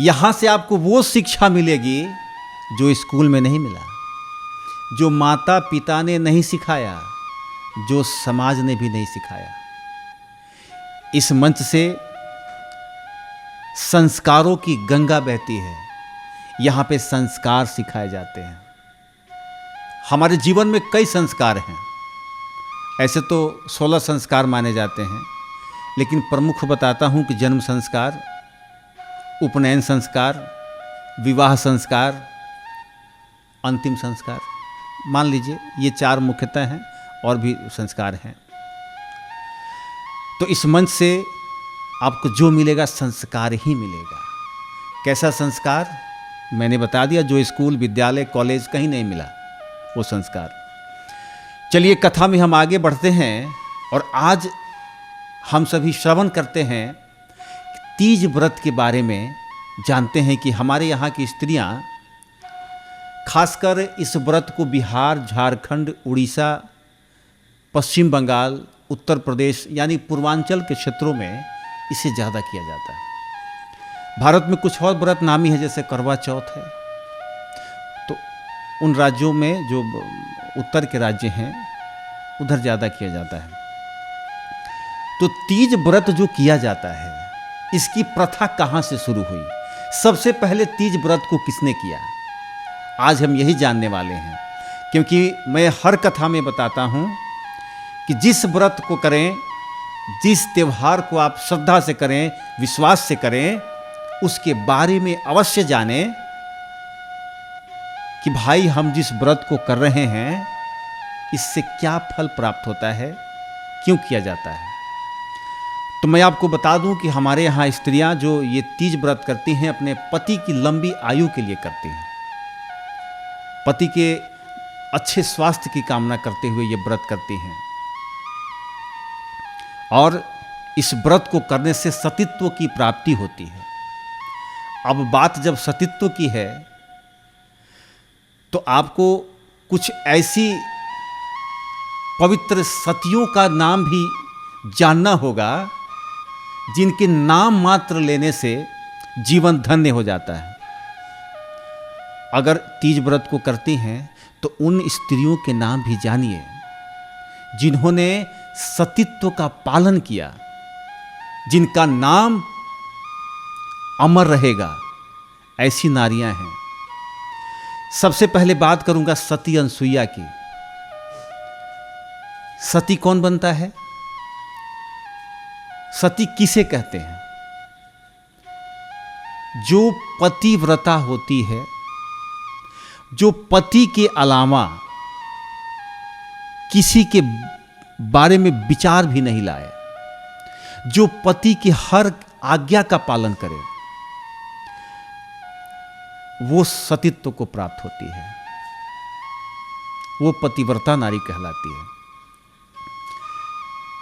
यहाँ से आपको वो शिक्षा मिलेगी जो स्कूल में नहीं मिला, जो माता पिता ने नहीं सिखाया, जो समाज ने भी नहीं सिखाया। इस मंच से संस्कारों की गंगा बहती है। यहाँ पे संस्कार सिखाए जाते हैं। हमारे जीवन में कई संस्कार हैं। ऐसे तो 16 संस्कार माने जाते हैं, लेकिन प्रमुख बताता हूँ कि जन्म संस्कार, उपनयन संस्कार, विवाह संस्कार, अंतिम संस्कार, मान लीजिए ये 4 मुख्यतः हैं, और भी संस्कार हैं। तो इस मंच से आपको जो मिलेगा संस्कार ही मिलेगा। कैसा संस्कार? मैंने बता दिया, जो स्कूल, विद्यालय, कॉलेज कहीं नहीं मिला, वो संस्कार। चलिए कथा में हम आगे बढ़ते हैं और आज हम सभी श्रवण करते हैं, तीज व्रत के बारे में जानते हैं कि हमारे यहाँ की स्त्रियाँ खासकर इस व्रत को बिहार, झारखंड, उड़ीसा, पश्चिम बंगाल, उत्तर प्रदेश यानी पूर्वांचल के क्षेत्रों में इसे ज़्यादा किया जाता है। भारत में कुछ और व्रत नामी है, जैसे करवा चौथ है। तो उन राज्यों में जो उत्तर के राज्य हैं उधर ज़्यादा किया जाता है। तो तीज व्रत जो किया जाता है, इसकी प्रथा कहाँ से शुरू हुई? सबसे पहले तीज व्रत को किसने किया? आज हम यही जानने वाले हैं, क्योंकि मैं हर कथा में बताता हूँ कि जिस व्रत को करें, जिस त्यौहार को आप श्रद्धा से करें, विश्वास से करें, उसके बारे में अवश्य जानें कि भाई हम जिस व्रत को कर रहे हैं इससे क्या फल प्राप्त होता है, क्यों किया जाता है। तो मैं आपको बता दूं कि हमारे यहाँ स्त्रियां जो ये तीज व्रत करती हैं, अपने पति की लंबी आयु के लिए करती हैं। पति के अच्छे स्वास्थ्य की कामना करते हुए ये व्रत करती हैं। और इस व्रत को करने से सतीत्व की प्राप्ति होती है। अब बात जब सतीत्व की है तो आपको कुछ ऐसी पवित्र सतियों का नाम भी जानना होगा जिनके नाम मात्र लेने से जीवन धन्य हो जाता है। अगर तीज व्रत को करती हैं तो उन स्त्रियों के नाम भी जानिए जिन्होंने सतीत्व का पालन किया, जिनका नाम अमर रहेगा। ऐसी नारियां हैं। सबसे पहले बात करूंगा सती अनसुईया की। सती कौन बनता है? सती किसे कहते हैं? जो पतिव्रता होती है, जो पति के अलावा किसी के बारे में विचार भी नहीं लाए, जो पति की हर आज्ञा का पालन करे, वो सतीत्व को प्राप्त होती है। वो पतिव्रता नारी कहलाती है।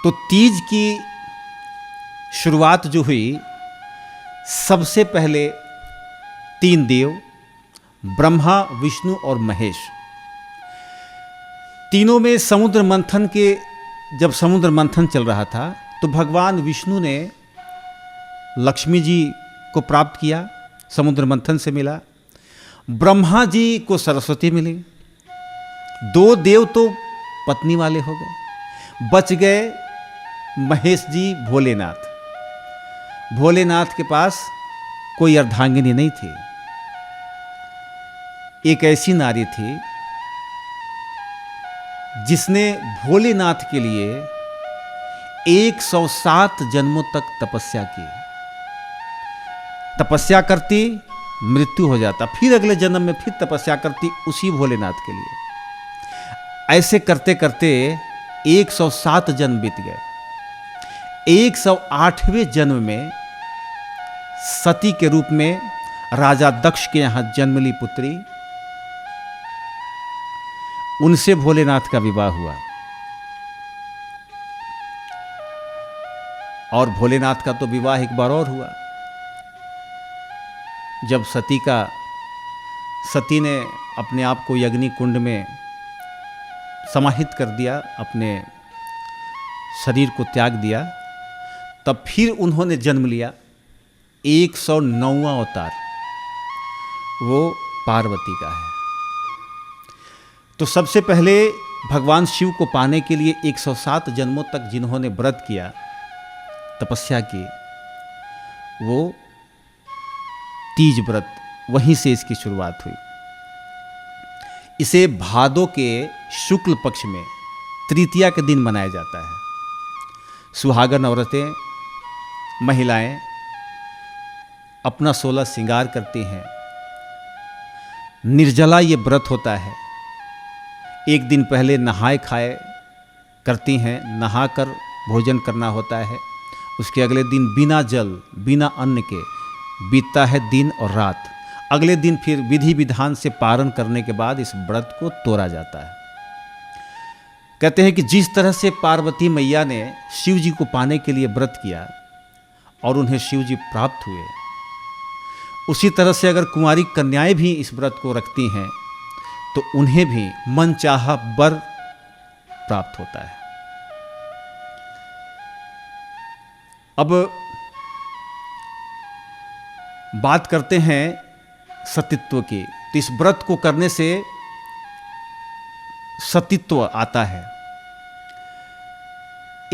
तो तीज की शुरुआत जो हुई, सबसे पहले 3 देव, ब्रह्मा, विष्णु और महेश, तीनों में समुद्र मंथन के, जब समुद्र मंथन चल रहा था तो भगवान विष्णु ने लक्ष्मी जी को प्राप्त किया, समुद्र मंथन से मिला। ब्रह्मा जी को सरस्वती मिली। 2 देव तो पत्नी वाले हो गए। बच गए महेश जी, भोलेनाथ। भोलेनाथ के पास कोई अर्धांगिनी नहीं थी। एक ऐसी नारी थी जिसने भोलेनाथ के लिए 107 जन्मों तक तपस्या की। तपस्या करती, मृत्यु हो जाता, फिर अगले जन्म में फिर तपस्या करती उसी भोलेनाथ के लिए। ऐसे करते करते 107 जन्म बीत गए। 108वें जन्म में सती के रूप में राजा दक्ष के यहां जन्म ली पुत्री, उनसे भोलेनाथ का विवाह हुआ। और भोलेनाथ का तो विवाह एक बार और हुआ, जब सती ने अपने आप को अग्नि कुंड में समाहित कर दिया, अपने शरीर को त्याग दिया, तब फिर उन्होंने जन्म लिया 109वां अवतार वो पार्वती का है। तो सबसे पहले भगवान शिव को पाने के लिए 107 जन्मों तक जिन्होंने व्रत किया, तपस्या की, वो तीज व्रत, वहीं से इसकी शुरुआत हुई। इसे भादों के शुक्ल पक्ष में तृतीया के दिन मनाया जाता है। सुहागन औरतें, महिलाएं अपना 16 श्रृंगार करती हैं। निर्जला ये व्रत होता है। एक दिन पहले नहाए खाए करती हैं, नहाकर भोजन करना होता है। उसके अगले दिन बिना जल बिना अन्न के बीतता है दिन और रात। अगले दिन फिर विधि विधान से पारण करने के बाद इस व्रत को तोड़ा जाता है। कहते हैं कि जिस तरह से पार्वती मैया ने शिव जी को पाने के लिए व्रत किया और उन्हें शिव जी प्राप्त हुए, उसी तरह से अगर कुंवारी कन्याएं भी इस व्रत को रखती हैं तो उन्हें भी मनचाहा वर प्राप्त होता है। अब बात करते हैं सतीत्व की। तो इस व्रत को करने से सतीत्व आता है।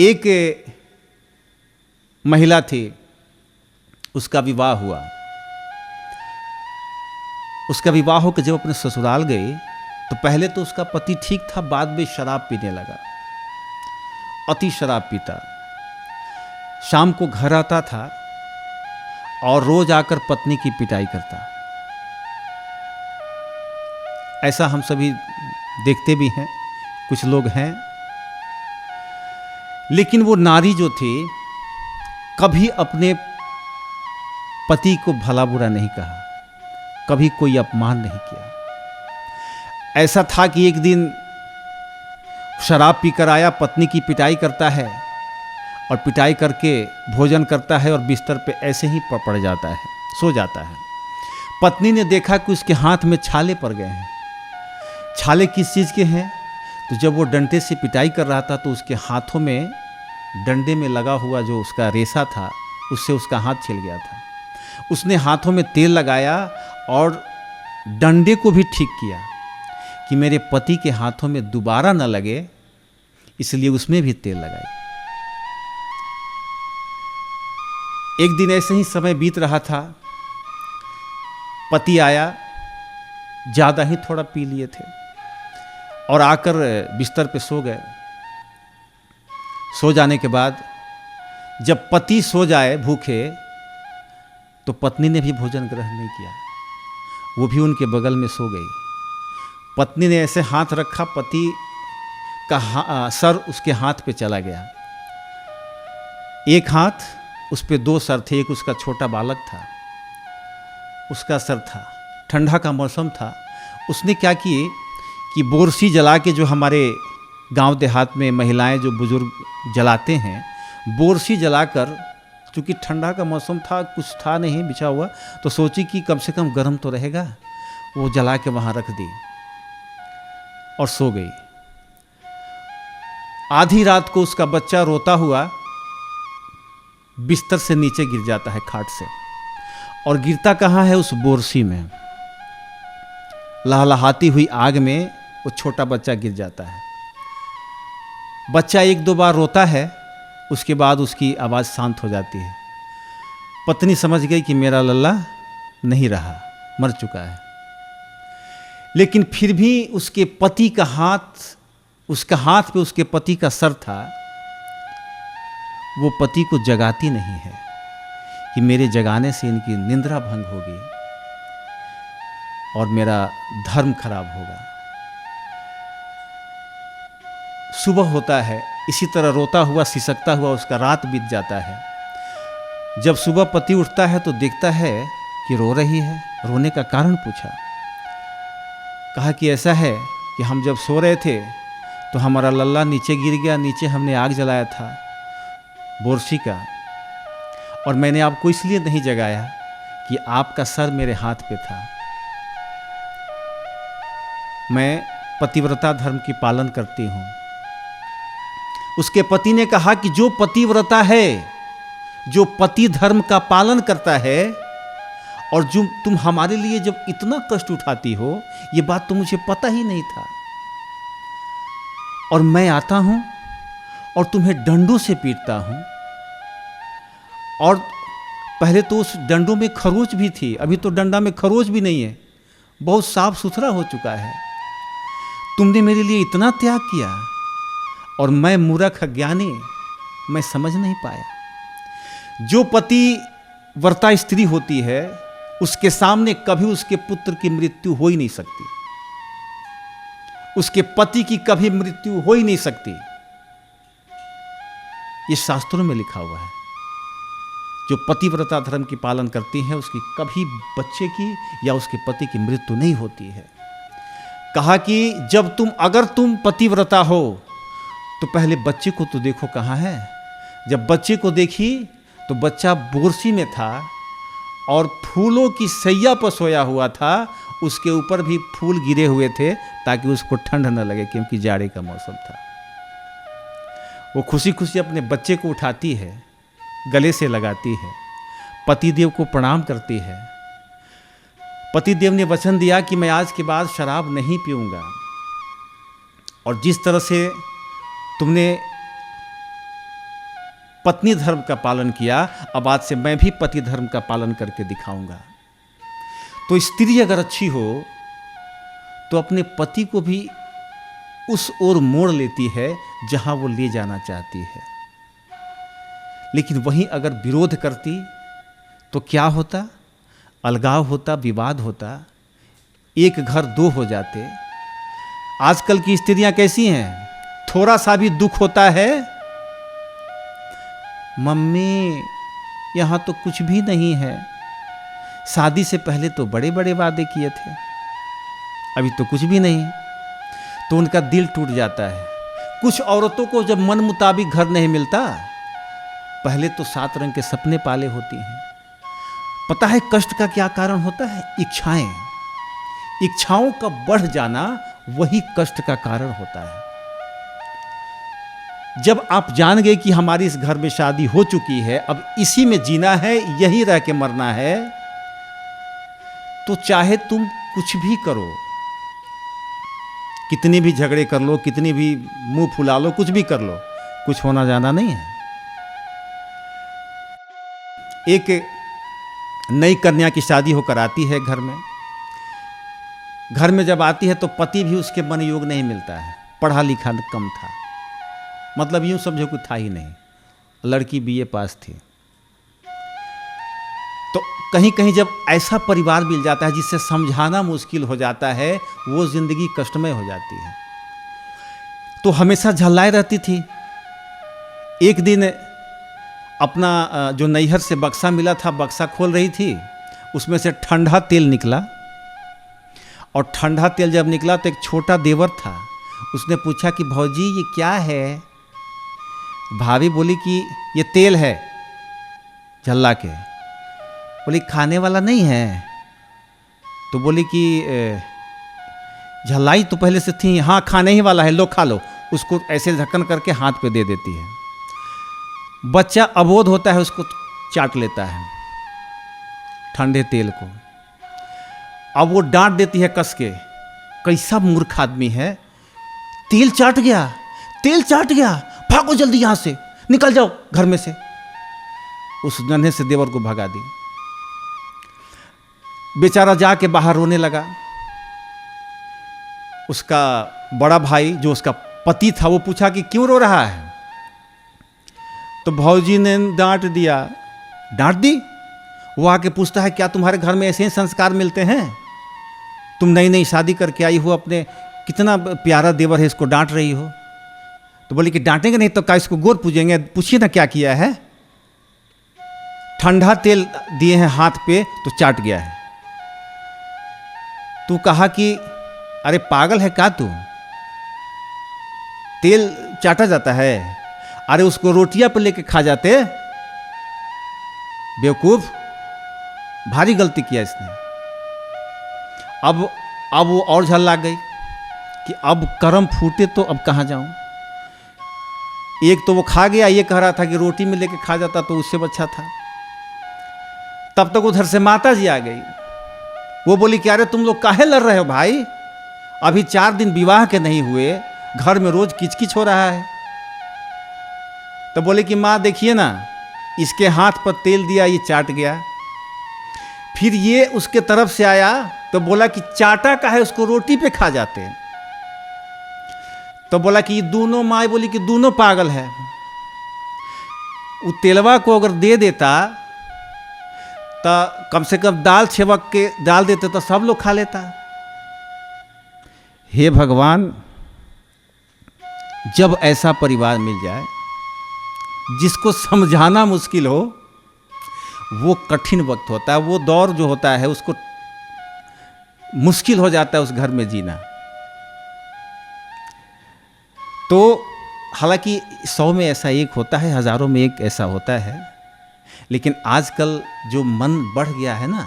एक महिला थी, उसका विवाह हुआ। उसका विवाह होकर जब अपने ससुराल गई तो पहले तो उसका पति ठीक था, बाद में शराब पीने लगा, अति शराब पीता। शाम को घर आता था और रोज आकर पत्नी की पिटाई करता। ऐसा हम सभी देखते भी हैं, कुछ लोग हैं। लेकिन वो नारी जो थी कभी अपने पति को भला बुरा नहीं कहा, कभी कोई अपमान नहीं किया। ऐसा था कि एक दिन शराब पीकर आया, पत्नी की पिटाई करता है और पिटाई करके भोजन करता है और बिस्तर पे ऐसे ही पड़ जाता है, सो जाता है। पत्नी ने देखा कि उसके हाथ में छाले पड़ गए हैं। छाले किस चीज़ के हैं? तो जब वो डंडे से पिटाई कर रहा था तो उसके हाथों में, डंडे में लगा हुआ जो उसका रेशा था, उससे उसका हाथ छिल गया था। उसने हाथों में तेल लगाया और डंडे को भी ठीक किया कि मेरे पति के हाथों में दोबारा न लगे, इसलिए उसमें भी तेल लगाई। एक दिन ऐसे ही समय बीत रहा था, पति आया, ज़्यादा ही थोड़ा पी लिए थे और आकर बिस्तर पे सो गए। सो जाने के बाद जब पति सो जाए भूखे तो पत्नी ने भी भोजन ग्रहण नहीं किया, वो भी उनके बगल में सो गई। पत्नी ने ऐसे हाथ रखा, पति का सर उसके हाथ पे चला गया। एक हाथ, उस पे 2 सर थे, एक उसका छोटा बालक था, उसका सर था। ठंडा का मौसम था। उसने क्या किए कि बोरसी जला के, जो हमारे गांव देहात में महिलाएं जो बुजुर्ग जलाते हैं, बोरसी जलाकर, चूँकि ठंडा का मौसम था, कुछ था नहीं बिछा हुआ, तो सोची कि कम से कम गर्म तो रहेगा, वो जला के वहाँ रख दी और सो गई। आधी रात को उसका बच्चा रोता हुआ बिस्तर से नीचे गिर जाता है, खाट से। और गिरता कहाँ है? उस बोरसी में। लहलहाती हुई आग में वो छोटा बच्चा गिर जाता है। बच्चा 1-2 बार रोता है, उसके बाद उसकी आवाज़ शांत हो जाती है। पत्नी समझ गई कि मेरा लल्ला नहीं रहा, मर चुका है। लेकिन फिर भी उसके पति का हाथ, उसका हाथ पे उसके पति का सर था, वो पति को जगाती नहीं है कि मेरे जगाने से इनकी निंद्रा भंग होगी और मेरा धर्म खराब होगा। सुबह होता है, इसी तरह रोता हुआ सिसकता हुआ उसका रात बीत जाता है। जब सुबह पति उठता है तो देखता है कि रो रही है। रोने का कारण पूछा। कहा कि ऐसा है कि हम जब सो रहे थे तो हमारा लल्ला नीचे गिर गया, नीचे हमने आग जलाया था बोरसी का, और मैंने आपको इसलिए नहीं जगाया कि आपका सर मेरे हाथ पे था। मैं पतिव्रता धर्म की पालन करती हूँ। उसके पति ने कहा कि जो पतिव्रता है जो पति धर्म का पालन करता है, और जो तुम हमारे लिए जब इतना कष्ट उठाती हो, ये बात तो मुझे पता ही नहीं था। और मैं आता हूं और तुम्हें डंडों से पीटता हूं, और पहले तो उस डंडों में खरोच भी थी, अभी तो डंडा में खरोच भी नहीं है, बहुत साफ सुथरा हो चुका है। तुमने मेरे लिए इतना त्याग किया, और मैं मूर्ख अज्ञानी, मैं समझ नहीं पाया। जो पति व्रता स्त्री होती है, उसके सामने कभी उसके पुत्र की मृत्यु हो ही नहीं सकती, उसके पति की कभी मृत्यु हो ही नहीं सकती। ये शास्त्रों में लिखा हुआ है। जो पतिव्रता धर्म की पालन करती है, उसकी कभी बच्चे की या उसके पति की मृत्यु नहीं होती है। कहा कि अगर तुम पतिव्रता हो तो पहले बच्चे को तो देखो कहाँ है। जब बच्चे को देखी तो बच्चा बोरसी में था और फूलों की सैया पर सोया हुआ था, उसके ऊपर भी फूल गिरे हुए थे ताकि उसको ठंड न लगे, क्योंकि जाड़े का मौसम था। वो खुशी खुशी अपने बच्चे को उठाती है, गले से लगाती है, पतिदेव को प्रणाम करती है। पतिदेव ने वचन दिया कि मैं आज के बाद शराब नहीं पीऊंगा, और जिस तरह से तुमने पत्नी धर्म का पालन किया, अब आज से मैं भी पति धर्म का पालन करके दिखाऊंगा। तो स्त्री अगर अच्छी हो तो अपने पति को भी उस ओर मोड़ लेती है जहां वो ले जाना चाहती है। लेकिन वहीं अगर विरोध करती तो क्या होता? अलगाव होता, विवाद होता, एक घर दो हो जाते। आजकल की स्त्रियां कैसी हैं? थोड़ा सा भी दुख होता है, मम्मी यहां तो कुछ भी नहीं है, शादी से पहले तो बड़े बड़े वादे किए थे, अभी तो कुछ भी नहीं। तो उनका दिल टूट जाता है। कुछ औरतों को जब मन मुताबिक घर नहीं मिलता, पहले तो 7 रंग के सपने पाले होती हैं। पता है कष्ट का क्या कारण होता है? इच्छाएं। इच्छाओं का बढ़ जाना वही कष्ट का कारण होता है। जब आप जान गए कि हमारी इस घर में शादी हो चुकी है, अब इसी में जीना है, यही रह के मरना है, तो चाहे तुम कुछ भी करो, कितनी भी झगड़े कर लो, कितनी भी मुंह फुला लो, कुछ भी कर लो, कुछ होना जाना नहीं है। एक नई कन्या की शादी होकर आती है घर में। घर में जब आती है तो पति भी उसके मन योग नहीं मिलता है, पढ़ा लिखा कम था, मतलब यूं समझो कि था ही नहीं, लड़की बीए पास थी। तो कहीं कहीं जब ऐसा परिवार मिल जाता है जिससे समझाना मुश्किल हो जाता है, वो जिंदगी कष्टमय हो जाती है। तो हमेशा झल्लाए रहती थी। एक दिन अपना जो नैहर से बक्सा मिला था, बक्सा खोल रही थी, उसमें से ठंडा तेल निकला, और ठंडा तेल जब निकला तो एक छोटा देवर था, उसने पूछा कि भौजी ये क्या है? भाभी बोली कि ये तेल है झल्ला के। बोली खाने वाला नहीं है? तो बोली कि झल्लाई तो पहले से थी। हाँ खाने ही वाला है, लो खा लो। उसको ऐसे ढक्कन करके हाथ पे दे देती है। बच्चा अबोध होता है, उसको चाट लेता है ठंडे तेल को। अब वो डांट देती है कस के, कैसा मूर्ख आदमी है, तेल चाट गया, तेल चाट गया, भागो जल्दी यहां से, निकल जाओ घर में से। उस नन्हे से देवर को भगा दी। बेचारा जाके बाहर रोने लगा। उसका बड़ा भाई जो उसका पति था, वो पूछा कि क्यों रो रहा है? तो भौजी ने डांट दिया। डांट दी? वो आके पूछता है क्या तुम्हारे घर में ऐसे ही संस्कार मिलते हैं? तुम नई नई शादी करके आई हो, अपने कितना प्यारा देवर है, इसको डांट रही हो। तो बोली कि डांटेंगे नहीं तो क्या इसको गोर पूजेंगे? पूछिए ना क्या किया है। ठंडा तेल दिए हैं हाथ पे तो चाट गया है। तू कहा कि अरे पागल है क्या तू, तेल चाटा जाता है? अरे उसको रोटियां पर लेके खा जाते। बेवकूफ, भारी गलती किया इसने। अब वो और झल्ला गई कि अब कर्म फूटे तो अब कहां जाऊं। एक तो वो खा गया, ये कह रहा था कि रोटी में लेके खा जाता तो उससे अच्छा था। तब तक उधर से माता जी आ गई। वो बोली कि अरे तुम लोग काहे लड़ रहे हो भाई, अभी 4 दिन विवाह के नहीं हुए, घर में रोज किचकिच हो रहा है। तो बोले कि माँ देखिए ना, इसके हाथ पर तेल दिया, ये चाट गया। फिर ये उसके तरफ से आया तो बोला कि चाटा का है, उसको रोटी पे खा जाते हैं। तो बोला कि ये दोनों, माँ बोली कि दोनों पागल है। वो तेलवा को अगर दे देता तो कम से कम दाल छेवक के डाल देते तो सब लोग खा लेता। हे भगवान, जब ऐसा परिवार मिल जाए जिसको समझाना मुश्किल हो, वो कठिन वक्त होता है, वो दौर जो होता है उसको मुश्किल हो जाता है उस घर में जीना। तो हालांकि 100 में ऐसा एक होता है, हजारों में एक ऐसा होता है, लेकिन आजकल जो मन बढ़ गया है ना,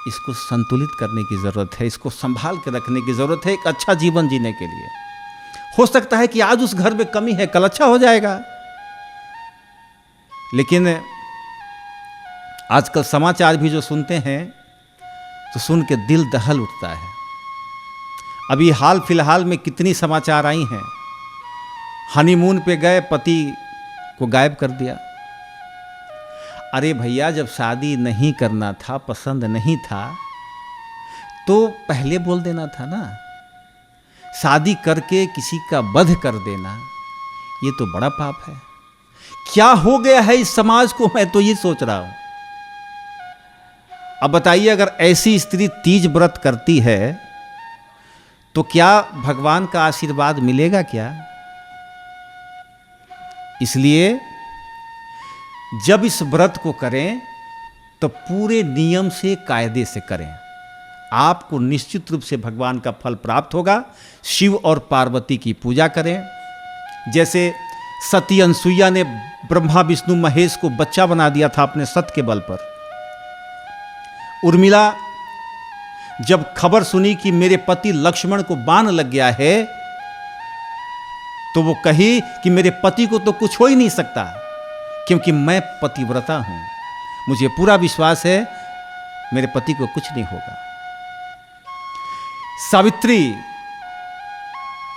इसको संतुलित करने की ज़रूरत है, इसको संभाल के रखने की ज़रूरत है एक अच्छा जीवन जीने के लिए। हो सकता है कि आज उस घर में कमी है, कल अच्छा हो जाएगा। लेकिन आजकल समाचार भी जो सुनते हैं तो सुन के दिल दहल उठता है। अभी हाल फिलहाल में कितनी समाचार आई हैं, हनीमून पे गए, पति को गायब कर दिया। अरे भैया, जब शादी नहीं करना था, पसंद नहीं था, तो पहले बोल देना था ना। शादी करके किसी का वध कर देना, ये तो बड़ा पाप है। क्या हो गया है इस समाज को, मैं तो ये सोच रहा हूं। अब बताइए, अगर ऐसी स्त्री तीज व्रत करती है तो क्या भगवान का आशीर्वाद मिलेगा क्या? इसलिए जब इस व्रत को करें तो पूरे नियम से, कायदे से करें, आपको निश्चित रूप से भगवान का फल प्राप्त होगा। शिव और पार्वती की पूजा करें। जैसे सती अनसुईया ने ब्रह्मा विष्णु महेश को बच्चा बना दिया था अपने सत के बल पर। उर्मिला जब खबर सुनी कि मेरे पति लक्ष्मण को बाण लग गया है, तो वो कही कि मेरे पति को तो कुछ हो ही नहीं सकता, क्योंकि मैं पतिव्रता हूं, मुझे पूरा विश्वास है मेरे पति को कुछ नहीं होगा। सावित्री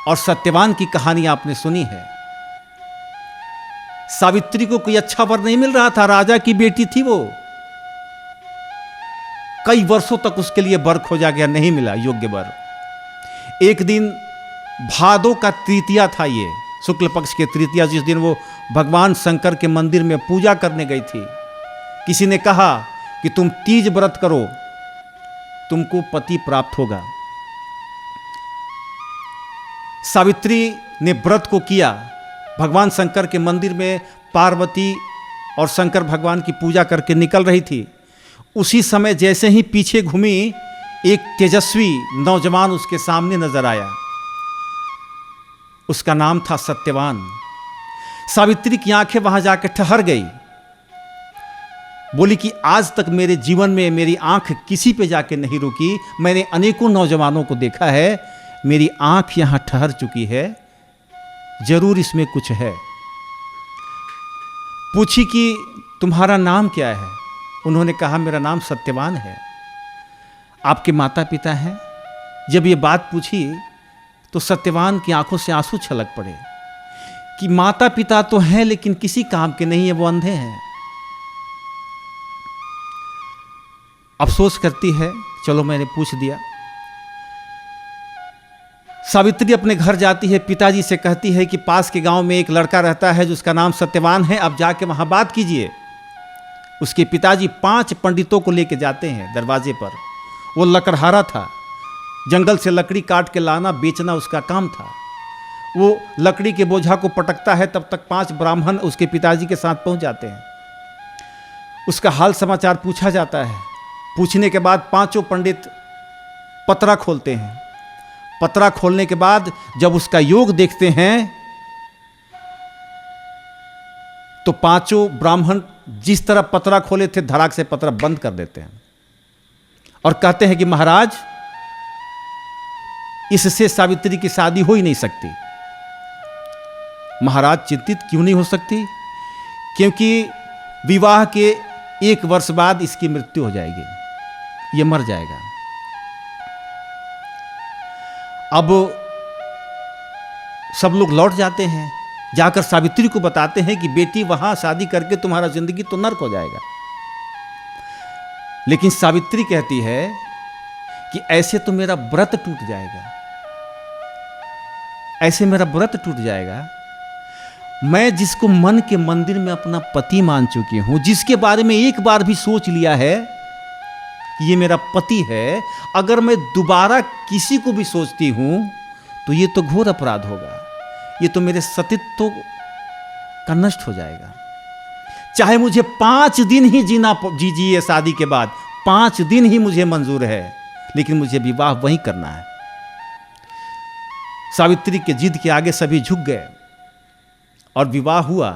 और सत्यवान की कहानी आपने सुनी है। सावित्री को कोई अच्छा वर नहीं मिल रहा था, राजा की बेटी थी वो। कई वर्षों तक उसके लिए वर खोजा गया, नहीं मिला योग्य वर। एक दिन भादों का तृतीया था, ये शुक्ल पक्ष के तृतीया, जिस दिन वो भगवान शंकर के मंदिर में पूजा करने गई थी। किसी ने कहा कि तुम तीज व्रत करो, तुमको पति प्राप्त होगा। सावित्री ने व्रत को किया, भगवान शंकर के मंदिर में पार्वती और शंकर भगवान की पूजा करके निकल रही थी। उसी समय जैसे ही पीछे घूमी, एक तेजस्वी नौजवान उसके सामने नजर आया। उसका नाम था सत्यवान। सावित्री की आंखें वहां जाकर ठहर गई। बोली कि आज तक मेरे जीवन में मेरी आंख किसी पे जाके नहीं रुकी, मैंने अनेकों नौजवानों को देखा है, मेरी आंख यहां ठहर चुकी है, जरूर इसमें कुछ है। पूछी कि तुम्हारा नाम क्या है? उन्होंने कहा मेरा नाम सत्यवान है। आपके माता पिता हैं? जब ये बात पूछी तो सत्यवान की आंखों से आंसू छलक पड़े कि माता पिता तो हैं लेकिन किसी काम के नहीं है, वो अंधे हैं। अफसोस करती है, चलो मैंने पूछ दिया। सावित्री अपने घर जाती है, पिताजी से कहती है कि पास के गांव में एक लड़का रहता है जिसका नाम सत्यवान है, अब जाके वहां बात कीजिए। उसके पिताजी 5 पंडितों को लेके जाते हैं दरवाजे पर। वो लकड़हारा था, जंगल से लकड़ी काट के लाना बेचना उसका काम था। वो लकड़ी के बोझा को पटकता है, तब तक 5 ब्राह्मण उसके पिताजी के साथ पहुंच जाते हैं। उसका हाल समाचार पूछा जाता है। पूछने के बाद 5 पंडित पतरा खोलते हैं। पतरा खोलने के बाद जब उसका योग देखते हैं तो 5 ब्राह्मण जिस तरह पतरा खोले थे, धड़ाक से पतरा बंद कर देते हैं और कहते हैं कि महाराज, इससे सावित्री की शादी हो ही नहीं सकती। महाराज चिंतित क्यों नहीं हो सकती? क्योंकि विवाह के 1 वर्ष बाद इसकी मृत्यु हो जाएगी, ये मर जाएगा। अब सब लोग लौट जाते हैं, जाकर सावित्री को बताते हैं कि बेटी वहां शादी करके तुम्हारा जिंदगी तो नर्क हो जाएगा। लेकिन सावित्री कहती है कि ऐसे तो मेरा व्रत टूट जाएगा, ऐसे मेरा व्रत टूट जाएगा। मैं जिसको मन के मंदिर में अपना पति मान चुकी हूं, जिसके बारे में एक बार भी सोच लिया है कि ये मेरा पति है, अगर मैं दोबारा किसी को भी सोचती हूं तो ये तो घोर अपराध होगा, ये तो मेरे सतीत्व का नष्ट हो जाएगा। चाहे मुझे 5 दिन ही जीना जीजिए, शादी के बाद 5 दिन ही मुझे मंजूर है, लेकिन मुझे विवाह वहीं करना है। सावित्री के जिद के आगे सभी झुक गए और विवाह हुआ।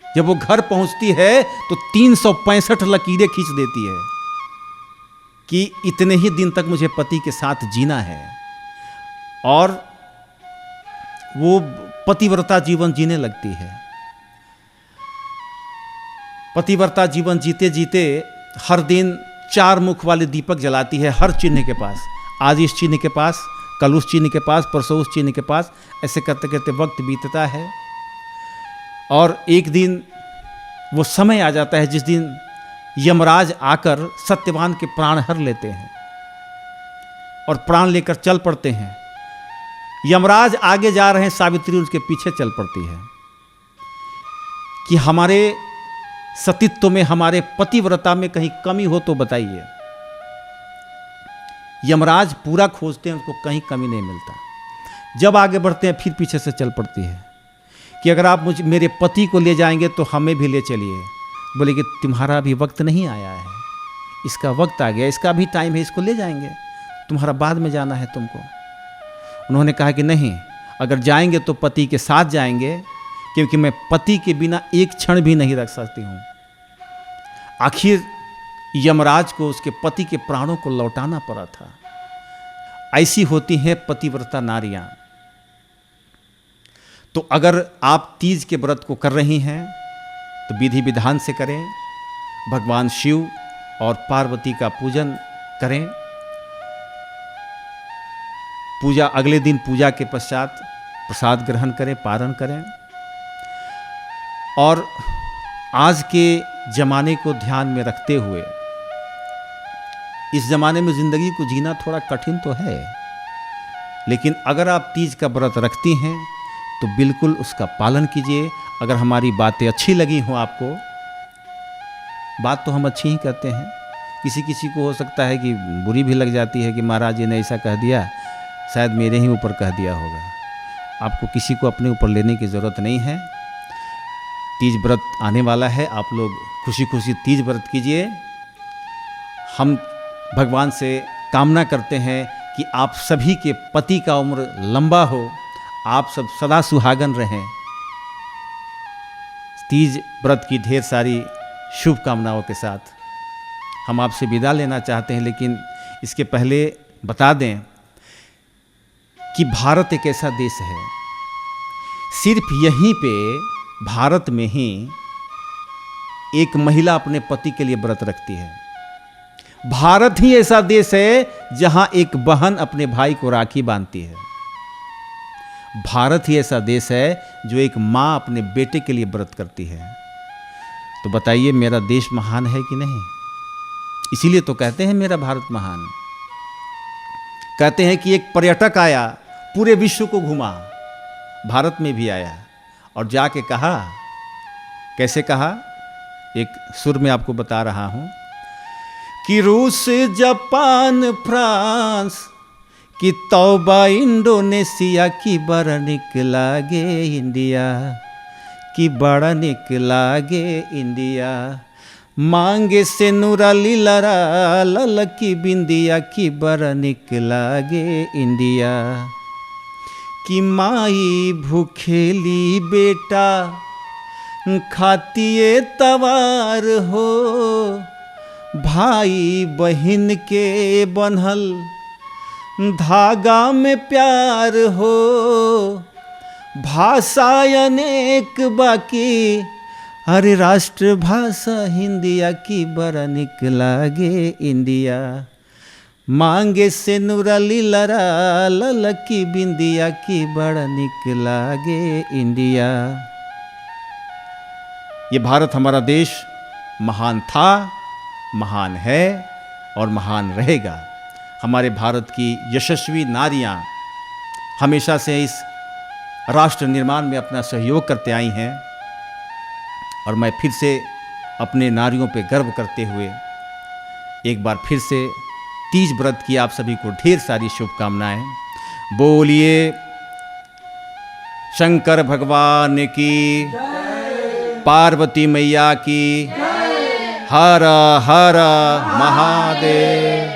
जब वो घर पहुंचती है तो 365 लकीरें खींच देती है कि इतने ही दिन तक मुझे पति के साथ जीना है, और वो पतिव्रता जीवन जीने लगती है। पतिव्रता जीवन जीते जीते हर दिन 4 मुख वाले दीपक जलाती है, हर चिन्ह के पास। आज इस चिन्ह के पास, कल उस चिन्ह के पास, परसों उस चिन्ह के पास। ऐसे करते करते वक्त बीतता है और एक दिन वो समय आ जाता है जिस दिन यमराज आकर सत्यवान के प्राण हर लेते हैं और प्राण लेकर चल पड़ते हैं। यमराज आगे जा रहे हैं, सावित्री उसके पीछे चल पड़ती है कि हमारे सतीत्व में, हमारे पतिव्रता में कहीं कमी हो तो बताइए। यमराज पूरा खोजते हैं, उसको कहीं कमी नहीं मिलता। जब आगे बढ़ते हैं फिर पीछे से चल पड़ती है कि अगर आप मेरे पति को ले जाएंगे तो हमें भी ले चलिए। बोले कि तुम्हारा अभी वक्त नहीं आया है, इसका वक्त आ गया, इसका भी टाइम है, इसको ले जाएंगे, तुम्हारा बाद में जाना है तुमको। उन्होंने कहा कि नहीं, अगर जाएंगे तो पति के साथ जाएंगे, क्योंकि मैं पति के बिना एक क्षण भी नहीं रख सकती हूँ। आखिर यमराज को उसके पति के प्राणों को लौटाना पड़ा था। ऐसी होती हैं पतिव्रता नारियां। तो अगर आप तीज के व्रत को कर रही हैं तो विधि विधान से करें, भगवान शिव और पार्वती का पूजन करें। पूजा, अगले दिन पूजा के पश्चात प्रसाद ग्रहण करें, पारण करें। और आज के ज़माने को ध्यान में रखते हुए, इस ज़माने में ज़िंदगी को जीना थोड़ा कठिन तो है, लेकिन अगर आप तीज का व्रत रखती हैं तो बिल्कुल उसका पालन कीजिए। अगर हमारी बातें अच्छी लगी हों आपको, बात तो हम अच्छी ही कहते हैं, किसी किसी को हो सकता है कि बुरी भी लग जाती है कि महाराज जी ने ऐसा कह दिया, शायद मेरे ही ऊपर कह दिया होगा। आपको किसी को अपने ऊपर लेने की ज़रूरत नहीं है। तीज व्रत आने वाला है, आप लोग खुशी खुशी तीज व्रत कीजिए। हम भगवान से कामना करते हैं कि आप सभी के पति का उम्र लंबा हो, आप सब सदा सुहागन रहें। तीज व्रत की ढेर सारी शुभकामनाओं के साथ हम आपसे विदा लेना चाहते हैं, लेकिन इसके पहले बता दें कि भारत एक ऐसा देश है, सिर्फ यहीं पे भारत में ही एक महिला अपने पति के लिए व्रत रखती है। भारत ही ऐसा देश है जहां एक बहन अपने भाई को राखी बांधती है। भारत ही ऐसा देश है जो एक मां अपने बेटे के लिए व्रत करती है। तो बताइए, मेरा देश महान है कि नहीं? इसीलिए तो कहते हैं मेरा भारत महान। कहते हैं कि एक पर्यटक आया, पूरे विश्व को घुमा, भारत में भी आया और जाके कहा, कैसे कहा, एक सुर में आपको बता रहा हूं कि रूस, जापान, फ्रांस की तौबा इंडोनेशिया की बड़ा निक लागे इंडिया, की बड़ा निक लागे इंडिया। मांगे से नूरा लीलरा ललकी बिंदिया, की बड़ा निक लागे इंडिया। कि माई भूखेली बेटा खातिए तवार हो, भाई बहन के बन्हल धागा में प्यार हो, भाषा अनेक बाकी, अरे राष्ट्र भाषा हिंदिया की बड़ा निक लागे इंडिया। मांगे से नुराली लरा ललकी बिंदिया की बड़ा निक लागे इंडिया। ये भारत हमारा देश महान था, महान है और महान रहेगा। हमारे भारत की यशस्वी नारियां हमेशा से इस राष्ट्र निर्माण में अपना सहयोग करते आई हैं और मैं फिर से अपने नारियों पे गर्व करते हुए एक बार फिर से तीज व्रत की आप सभी को ढेर सारी शुभकामनाएं। बोलिए शंकर भगवान की, पार्वती मैया की, हर हर महादेव।